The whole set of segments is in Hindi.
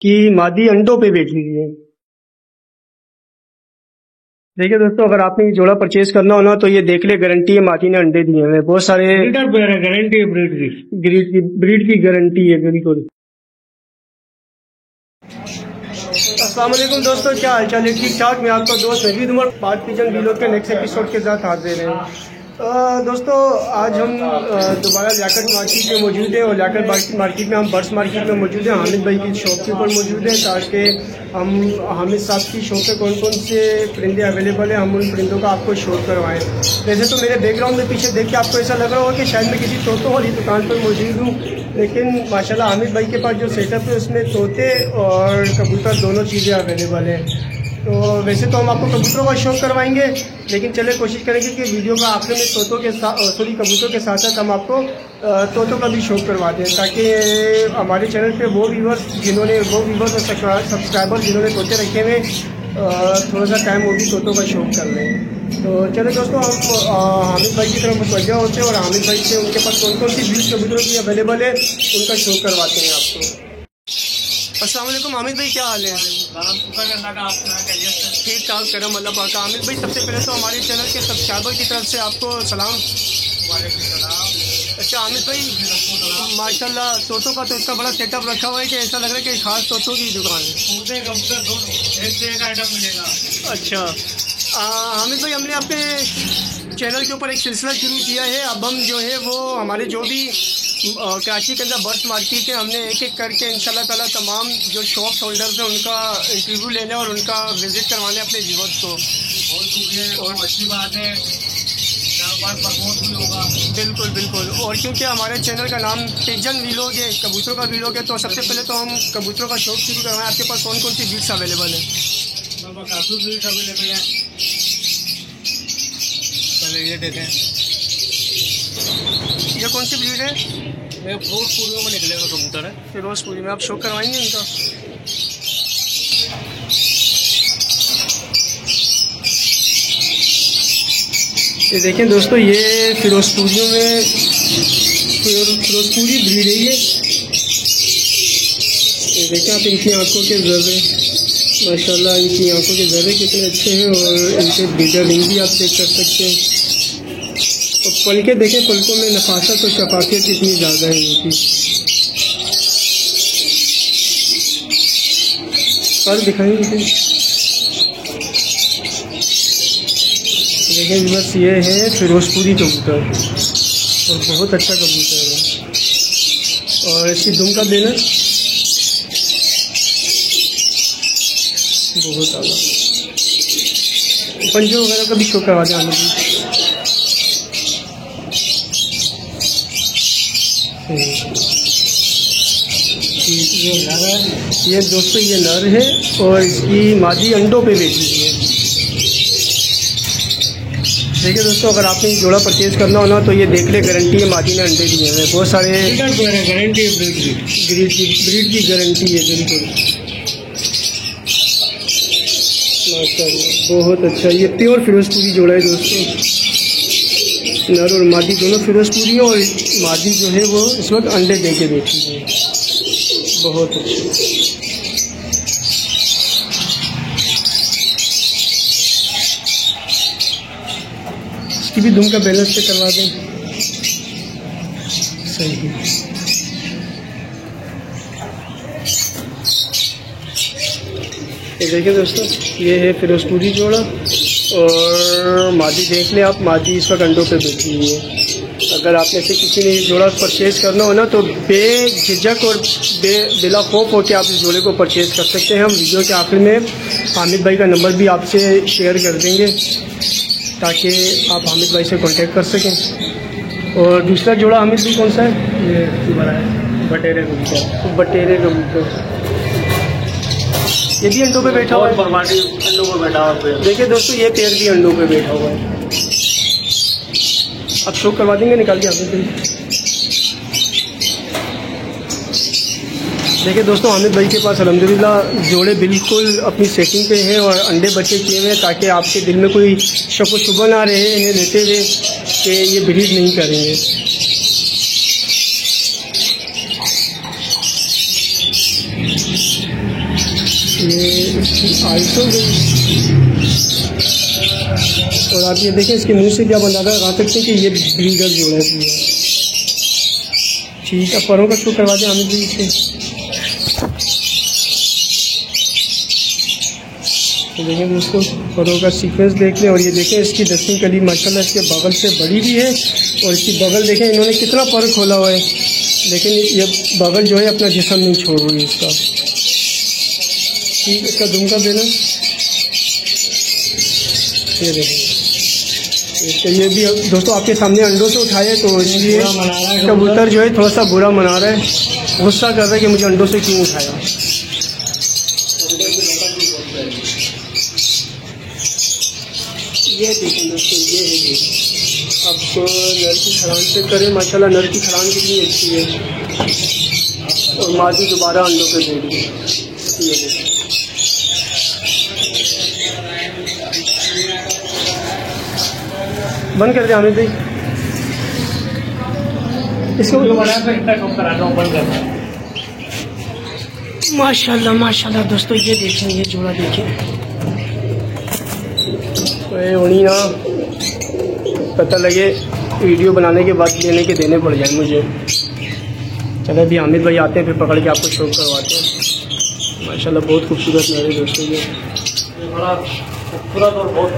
कि मादी अंडों पे बैठी हुई है। देखिए दोस्तों, अगर आपने ये जोड़ा परचेज करना हो ना तो ये देख ले, गारंटी है, मादी ने अंडे दिए हैं। बहुत सारे गारंटी है, ब्रीड की गारंटी है, बिल्कुल। अस्सलाम वालेकुम दोस्तों, क्या हाल चाल है? ठीक ठाक। मैं आपका दोस्त नवीद उमर पाक पिजन वीलॉग के नेक्स्ट एपिसोड के साथ हाजिर हैं। दोस्तों, आज हम दोबारा लियाकत मार्केट में मौजूद हैं और लियाकत मार्केट में हम बर्ड्स मार्केट में मौजूद हैं। हामिद भाई की शॉप के ऊपर मौजूद हैं ताकि हम हामिद साहब की शॉप पे कौन कौन से परिंदे अवेलेबल हैं हम उन परिंदों का आपको शो करवाएं। वैसे तो मेरे बैकग्राउंड में पीछे देख के आपको ऐसा लग रहा होगा कि शायद मैं किसी तोतों वाली दुकान पर मौजूद हूँ, लेकिन माशाल्लाह हामिद भाई के पास जो सेटअप है उसमें तोते और कबूतर दोनों चीज़ें अवेलेबल हैं। तो वैसे तो हम आपको कबूतरों का शौक करवाएंगे, लेकिन चले कोशिश करेंगे कि वीडियो का आखिर में तोतों के साथ कबूतरों के साथ साथ हम आपको तोतों का भी शौक करवा दें, ताकि हमारे चैनल पे वो व्यूवर्स और सब्सक्राइबर जिन्होंने तोते रखे हुए थोड़ा सा टाइम वो भी तोतों का शौक कर लें। तो चले दोस्तों, हम हामिद भाई की तरफ मुतवज्जा होते हैं और हामिद भाई से उनके पास कौन कौन सी ब्रीड कबूतरों की अवेलेबल है उनका शौक करवाते हैं आपको। अस्सलाम वालेकुम हामिद भाई, क्या हाल है? ठीक ठाक, करम अल्लाह पाक। हामिद भाई, सबसे पहले तो हमारे चैनल के सब्सक्राइबर की तरफ से आपको सलाम। अच्छा हामिद भाई, माशाल्लाह तोतों का तो इतना बड़ा सेटअप रखा हुआ है कि ऐसा लग रहा है कि खास तोतों की दुकान है। अच्छा हामिद भाई, हमने अपने चैनल के ऊपर एक सिलसिला शुरू किया है। अब हम जो है वो हमारे जो भी कराची के अंदर बर्ड्स मार्केट है, हमने एक एक करके इंशाल्लाह ताला तमाम जो शॉप होल्डर्स हैं उनका इंटरव्यू लेने और उनका विजिट करवाने अपने व्यूअर्स को। और अच्छी बात है, बिल्कुल बिल्कुल। और क्योंकि हमारे चैनल का नाम पिजन वीलॉग है, कबूतरों का वीलॉग है, तो सबसे पहले तो हम कबूतरों का शौक शुरू करवाएं। आपके पास कौन कौन सी ब्रीड्स अवेलेबल है? काफी ब्रीड अवेलेबल है। पहले ये देखें, ये कौन सी ब्रीड है? ये फिरोजपुरी में निकलेगा कबूतर है। फिरोजपुरी में आप शौक करवाएंगे इनका? ये देखें दोस्तों, ये फिरोजपुरी ब्रीड है ये देखें आप, इनकी आंखों के जर्रे, माशाल्लाह इनकी आंखों के जर्रे कितने अच्छे हैं और इनके बीटर रिंग भी आप चेक कर सकते हैं। और पलके देखें, पलकों में नफासत और शफाफियत कितनी ज़्यादा है इनकी। और दिखाएंगे देखें बस, ये है फिरोजपुरी कबूतर और बहुत अच्छा कबूतर है। और इसकी दुम का देना बहुत आला, पंजों वगैरह का भी शो करवा दें आने की। ये नर है, ये दोस्तों ये नर है और इसकी मादी अंडों पे बैठी हुई है। देखिए दोस्तों, अगर आपने जोड़ा परचेज करना हो ना तो ये देख ले, गारंटी है, मादी ने अंडे दिए हैं। बहुत सारे गारंटी है, ब्रीड की गारंटी है, बिल्कुल माशाल्लाह बहुत अच्छा। ये प्योर फिरोजपुरी जोड़ा है दोस्तों, नर और मादी दोनों फिरोजपुरी है और मादी जो है वो इस वक्त अंडे दे के बैठी है। बहुत अच्छा। इसकी भी दुम का बैलेंस चेक करवा दें। सही है। ये देखिए दोस्तों, ये है फिरोजपुरी जोड़ा और मादी देख लें आप, मादी इस वक्त अंडों पे बैठी हुई है। अगर आप में से किसी ने ये जोड़ा परचेज़ करना हो ना तो बेझिझक और बिला खौफ होकर आप इस जोड़े को परचेज़ कर सकते हैं। हम वीडियो के आखिर में हामिद भाई का नंबर भी आपसे शेयर कर देंगे ताकि आप हामिद भाई से कांटेक्ट कर सकें। और दूसरा जोड़ा हामिद भाई कौन सा है? ये बड़ा है, बटेरे कबूतर। ये भी अंडों पे बैठा हुआ है, अंडों पर बैठा हुआ है। देखिए दोस्तों, ये पेड़ भी अंडों पे बैठा हुआ है। अब शो करवा देंगे निकाल के आपने। देखिए दोस्तों, हामिद भाई के पास अल्हम्दुलिल्लाह जोड़े बिल्कुल अपनी सेटिंग पे हैं और अंडे बच्चे किए हुए हैं ताकि आपके दिल में कोई शक व शुबा ना रहे इन्हें लेते हुए कि ये ब्रीड नहीं करेंगे। ये इसकी आइस हो गई। और आप ये देखें इसके मुंह से भी आप अंदाज़ा लगा सकते हैं कि ये ब्रीडर जोड़ा है। ठीक है, परों का शो करवा दें आमिर जी इससे। तो देखें दोस्तों, परों का सीक्वेंस देख लें। और ये देखें इसकी 10वीं कली माशाल्लाह इसके बगल से बड़ी भी है। और इसकी बगल देखें इन्होंने कितना पर खोला हुआ है, लेकिन ये बगल जो है अपना जिस्म नहीं छोड़ रही है इसका। ठीक, इसका दुम का देना। ये देखें इसका, ये भी दोस्तों आपके सामने अंडों से उठाए, तो इसलिए कबूतर जो है थोड़ा सा बुरा मना रहा है, गुस्सा कर रहा है कि मुझे अंडों से क्यों उठाया। ये देखें दोस्तों, ये है जी। अब नर की खरान से करें, माशाल्लाह नर की खरान कितनी अच्छी है। और मादी दोबारा अंडों पे दे दी। ये देखें, बंद कर दे हामिद भाई इसको। माशाल्लाह माशाल्लाह दोस्तों, ये देखें, ये जोड़ा देखें। उन्हीं ना पता लगे वीडियो बनाने के बाद लेने के देने पड़ जाए मुझे। चलो अभी हामिद भाई आते हैं, फिर पकड़ के आपको शो करवाते हैं। माशाल्लाह बहुत खूबसूरत नर है दोस्तों, ये बड़ा खूबसूरत और बहुत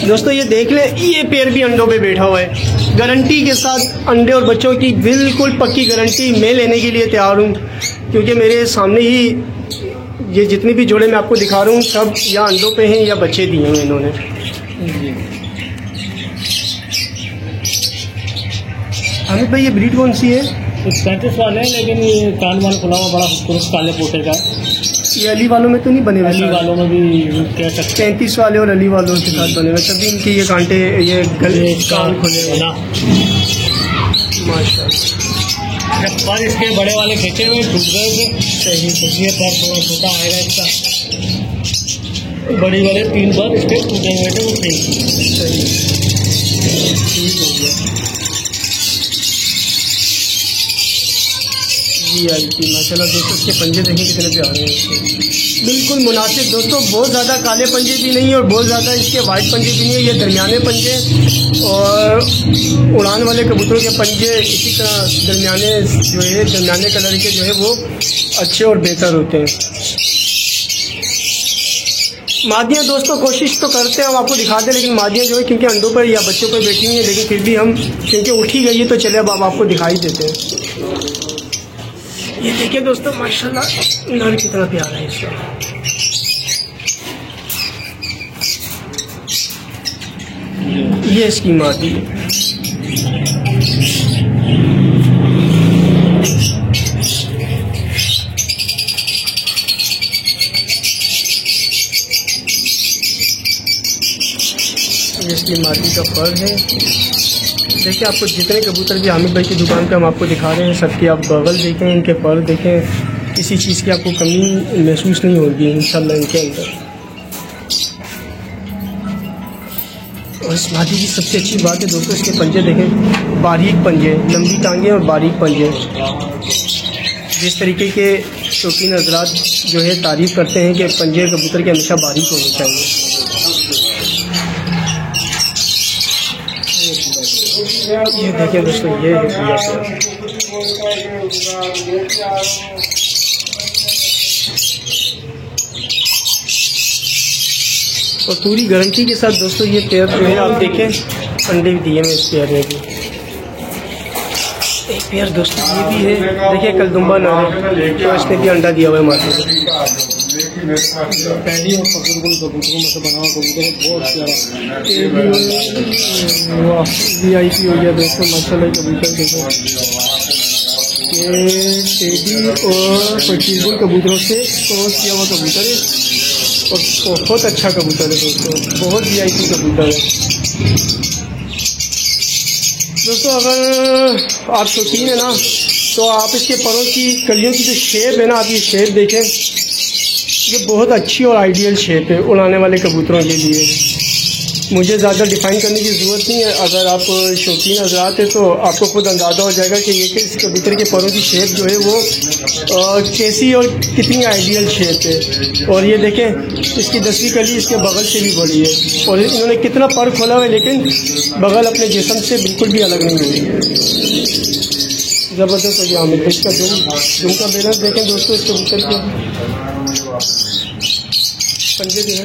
दोस्तों। ये देख ले, ये पेड़ भी अंडों पे बैठा हुआ है, गारंटी के साथ अंडे और बच्चों की बिल्कुल पक्की गारंटी मैं लेने के लिए तैयार हूँ, क्योंकि मेरे सामने ही ये जितनी भी जोड़े मैं आपको दिखा रहा हूँ सब या अंडों पे हैं या बच्चे दिए हैं इन्होंने। हामिद भाई ये ब्रीड कौन सी है? 35 वाले हैं, लेकिन ये कान वाल खुला हुआ बड़ा खूबसूरत काले पोटे का। ये अली वालों में तो नहीं बने हुए? अली वालों में भी कह सकते 35 वाले और अली वालों के साथ बने हुए, तभी इनके ये कांटे, ये गले कान खुले हुए ना। माशाल्लाह, पर इसके बड़े वाले खींचे हुए टूट गए थे। सही ये पर थोड़ा छोटा आएगा इसका। बड़ी वाले 3 बार इसके टूटे हुए थे, वो सही ठीक हो गया। माशाल्लाह दोस्तों, इसके पंजे देखें कितने प्यारे हैं, बिल्कुल मुनासिब दोस्तों। बहुत ज़्यादा काले पंजे भी नहीं और बहुत ज़्यादा इसके वाइट पंजे भी नहीं है, ये दरमियाने पंजे। और उड़ान वाले कबूतरों के पंजे इसी तरह दरमियाने जो है, दरमियाने कलर के जो है वो अच्छे और बेहतर होते हैं। मादियाँ दोस्तों कोशिश तो करते हैं हम आपको दिखा दें, लेकिन मादियाँ जो है क्योंकि अंडों पर या बच्चों पर बैठी हुई हैं, लेकिन फिर भी हम क्योंकि उठी गई है तो चले अब आपको दिखाई देते हैं। ये देखिए दोस्तों, माशाल्लाह नर कितना प्यारा है इसका। ये इसकी मादी है। ये इसकी मादी का फर है। देखिए, आपको जितने कबूतर भी हामिद भाई की दुकान पे हम आपको दिखा रहे हैं, सबके आप बगल देखें, इनके पर देखें, किसी चीज़ की आपको कमी महसूस नहीं होगी इंशाल्लाह इनके अंदर। और इस मादी की सबसे अच्छी बात है दोस्तों, इसके पंजे देखें, बारीक पंजे, लंबी टांगें और बारीक पंजे। जिस तरीके के शौकीन हजरात जो है तारीफ़ करते हैं कि पंजे कबूतर के हमेशा बारीक होने चाहिए। ये देखिए दोस्तों, ये है और पूरी गारंटी के साथ दोस्तों ये पेयर जो है आप देखें, अंडे भी दिए हैं इस पेयर में भी। एक पेयर दोस्तों ये भी है, देखिए कलदुम्बा नर है, तो इसने भी अंडा दिया हुआ है माथे से। पहली और कबूतरों में से बना हुआ कबूतर बहुत प्यारा VIP हो गया दोस्तों, माशाल्लाह कबूतर देखो, ये टेडी और पचीसुल कबूतरों से क्रॉस किया हुआ कबूतर है और बहुत अच्छा कबूतर है दोस्तों, बहुत VIP कबूतर है दोस्तों। अगर आप शौकीन है ना, तो आप इसके परों की कलियों की जो शेप है ना, आप ये शेप देखें, ये बहुत अच्छी और आइडियल शेप है उड़ाने वाले कबूतरों के लिए। मुझे ज़्यादा डिफाइन करने की ज़रूरत नहीं है। अगर आप शौकीन हज़रात हैं तो आपको खुद अंदाज़ा हो जाएगा कि ये कि इस कबूतर के परों की शेप जो है वो कैसी और कितनी आइडियल शेप है। और ये देखें, इसकी 10वीं कली इसके बगल से भी बड़ी है और इन्होंने कितना पर खोला हुआ है, लेकिन बगल अपने जिस्म से बिल्कुल भी अलग नहीं हुई है। ज़बरदस्त हो गया हमें। इसका दुम का बैलेंस देखें दोस्तों, इस कबूतर के पंजे जो है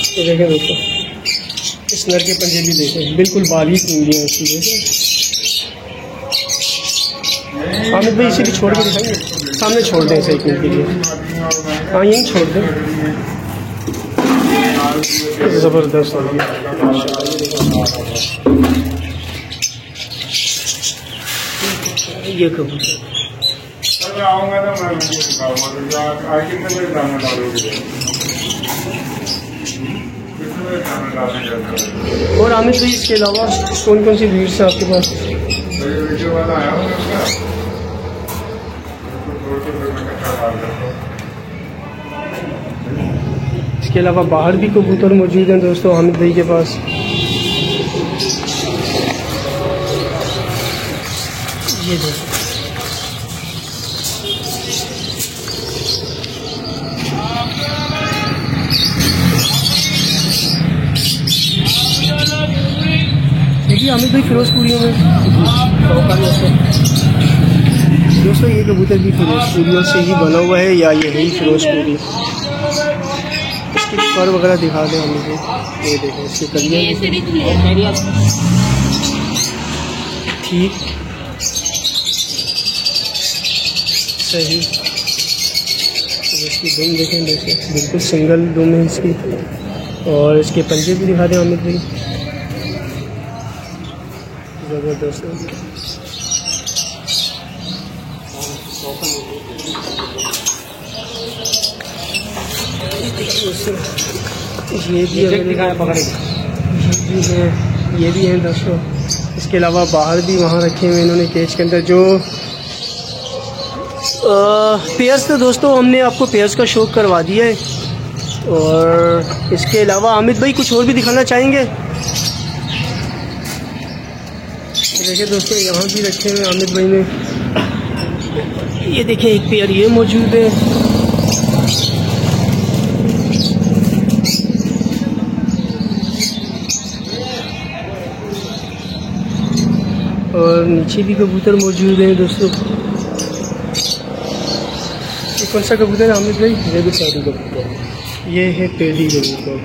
तो देखें दोस्तों, इस नर के पंजे भी देखें, बिल्कुल बारीक उंगलियां उसकी। देखें हामिद भाई, इसी भी छोड़ के दिखाएंगे, सामने छोड़ दें इसे 1 मिनट के लिए। हाँ, यहीं छोड़ दें। ज़बरदस्त हो गया। ये कबूतर आऊँगा तो मैं उनको दिखाऊंगा। कितने बजे दाना डालोगे? और आमिर भाई, इसके अलावा कौन कौन सी ब्रीड्स हैं आपके पास? वीडियो वाला आया हूँ इसके अलावा बाहर भी कबूतर मौजूद हैं दोस्तों हामिद भाई के पास। ये देखो, देखिए हामिद भाई, फिरोजपुरियों में दोस्तों ये कबूतर भी फिरोजपुरियों से ही बना हुआ है या ये है फिरोजपुरी। इसके पर वगैरह दिखा दें हमें। ये देखें, इसके कलियाँ ठीक सही। इसकी दुम देखें, बिल्कुल सिंगल दुम है इसकी। और इसके पंजे भी दिखा दें हामिद भाई। ज़बरदस्त। ये भी दिखाया पकड़े, ये भी हैं दोस्तों। इसके अलावा बाहर भी वहाँ रखे हुए इन्होंने केज के अंदर जो पेयर्स थे दोस्तों। हमने आपको पेयर्स का शौक करवा दिया है। और इसके अलावा हामिद भाई कुछ और भी दिखाना चाहेंगे? देखिए दोस्तों, यहाँ भी रखे हुए हामिद भाई ने। ये देखें, एक पेयर ये मौजूद है। और नीचे भी कबूतर मौजूद हैं दोस्तों। ये कौन सा कबूतर है हामिद भाई? ये भी पैडी कबूतर। ये है पैडी कबूतर।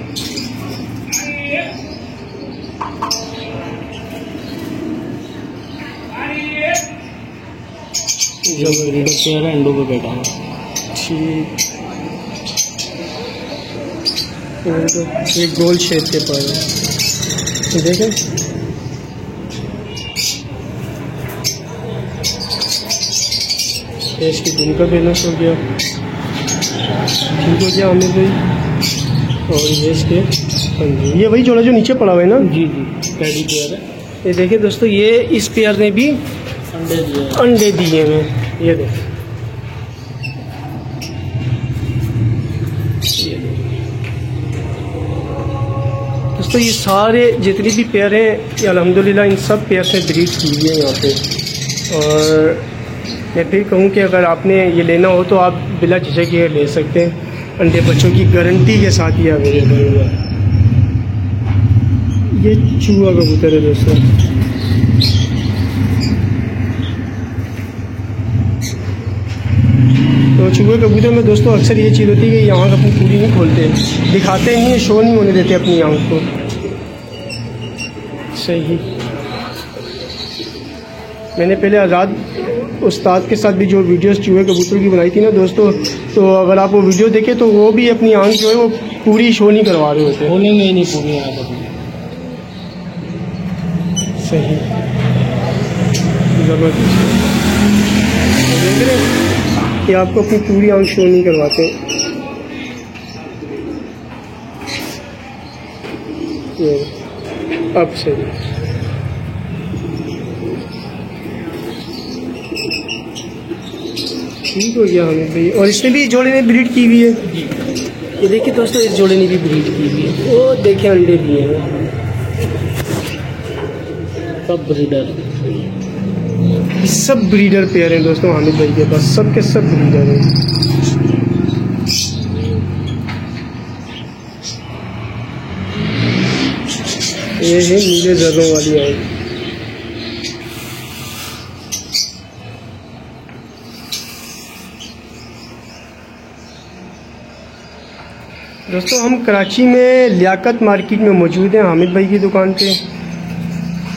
चेहरा अंडों पे बैठा है। ठीक, ये गोल शेप के पर देखें। इसकी दुम का बैलेंस हो गया, ठीक हो गया हामिद भाई। और ये इसके पंजे, ये वही जोड़ा जो नीचे पड़ा हुआ है ना? जी जी, पैडी पेयर है। ये देखिए दोस्तों, ये इस पेयर ने भी अंडे दिए हैं। ये देखिए, दोस्तों ये सारे जितने भी पेयर हैं ये अल्हम्दुलिल्लाह इन सब पेयर से ब्रीड की हुई है यहाँ पे। और मैं फिर कहूँ कि अगर आपने ये लेना हो तो आप बिला झिझक ये ले सकते हैं। अंडे बच्चों की गारंटी के साथ ये अवेलेबल हुआ। ये चूहा कबूतर है दोस्तों। तो चूहे कबूतर में दोस्तों अक्सर ये चीज़ होती है कि आँख अपनी पूरी नहीं खोलते, दिखाते नहीं, शो नहीं होने देते अपनी आँख को। सही। मैंने पहले आज़ाद उस्ताद के साथ भी जो वीडियोस चूहे कबूतर की बनाई थी ना दोस्तों, तो अगर आप वो वीडियो देखें तो वो भी अपनी आँख जो है वो पूरी शो नहीं करवा रहे होते। खोलेंगे ही नहीं पूरी आँख। सही, ज़बरदस्त। देख रहे हैं कि आपको अपनी पूरी आँख शो नहीं करवाते। ये अब सही। ठीक हो गया हमें भाई। और इसमें भी जोड़े में ब्रीड की हुई है। ये देखिए दोस्तों, इस जोड़े ने भी ब्रीड की हुई है। वो देखिए अंडे दिए हैं, सब ब्रीडर। सब ब्रीडर पेयर हैं दोस्तों हामिद भाई के पास, सब के सब ब्रीडर हैं। ये है नीले जर्रों वाली आई। दोस्तों हम कराची में लियाकत मार्केट में मौजूद हैं हामिद भाई की दुकान पे।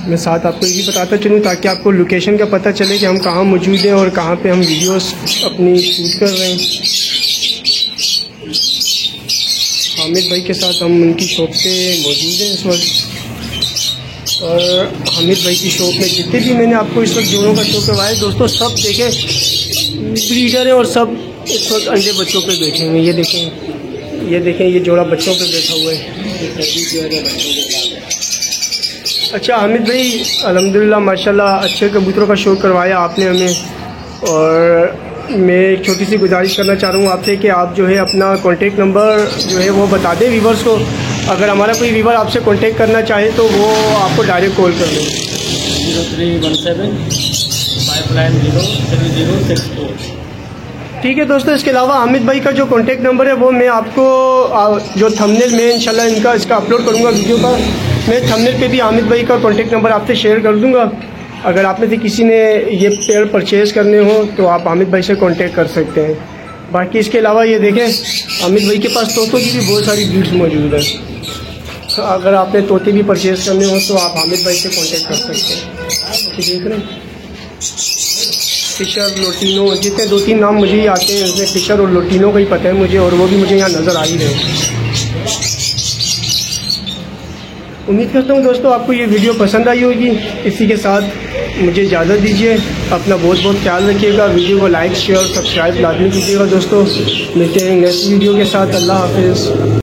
मैं साथ आपको ये बताता चलूँ ताकि आपको लोकेशन का पता चले कि हम कहाँ मौजूद हैं और कहाँ पे हम वीडियोस अपनी शूट कर रहे हैं। हामिद भाई के साथ हम उनकी शॉप पे मौजूद हैं इस वक्त। और हामिद भाई की शॉप में जितने भी मैंने आपको इस वक्त जोड़ों का शो करवाया दोस्तों, सब देखें ब्रीडर है और सब इस वक्त अंडे बच्चों पे बैठे हुए हैं। ये देखें ये जोड़ा बच्चों पे बैठा हुआ है। अच्छा हामिद भाई, अल्हम्दुलिल्लाह माशाल्लाह अच्छे कबूतरों का शो करवाया आपने हमें। और मैं एक छोटी सी गुजारिश करना चाह रहा हूँ आपसे कि आप जो है अपना कॉन्टेक्ट नंबर जो है वो बता दें व्यूवर्स को। अगर हमारा कोई व्यूवर आपसे कांटेक्ट करना चाहे तो वो आपको डायरेक्ट कॉल कर लें। 0317 5903064। ठीक है दोस्तों, इसके अलावा हामिद भाई का जो कांटेक्ट नंबर है वो मैं आपको जो थंबनेल में इंशाल्लाह इसका अपलोड करूँगा वीडियो का, मैं थंबनेल पे भी हामिद भाई का कांटेक्ट नंबर आपसे शेयर कर दूँगा। अगर आप में से किसी ने ये पेयर परचेज़ करने हो तो आप हामिद भाई से कांटेक्ट कर सकते हैं। बाकी इसके अलावा ये देखें हामिद भाई के पास तोतों की भी बहुत सारी ब्रीड्स मौजूद है। अगर आपने तोते भी परचेज़ करने हो तो आप हामिद भाई से कांटेक्ट कर सकते हैं। देख रहे हैं फिशर, लोटिनो, जितने 2-3 नाम मुझे ही आते हैं उसमें फिशर और लोटिनो का ही पता है मुझे, और वो भी मुझे यहाँ नज़र आ ही रहे हैं। उम्मीद करता हूँ दोस्तों आपको ये वीडियो पसंद आई होगी। इसी के साथ मुझे इजाज़त दीजिए, अपना बहुत बहुत ख्याल रखिएगा। वीडियो को लाइक शेयर सब्सक्राइब लाजमी कीजिएगा दोस्तों। मिलते हैं नेक्स्ट वीडियो के साथ। अल्लाह हाफिज़।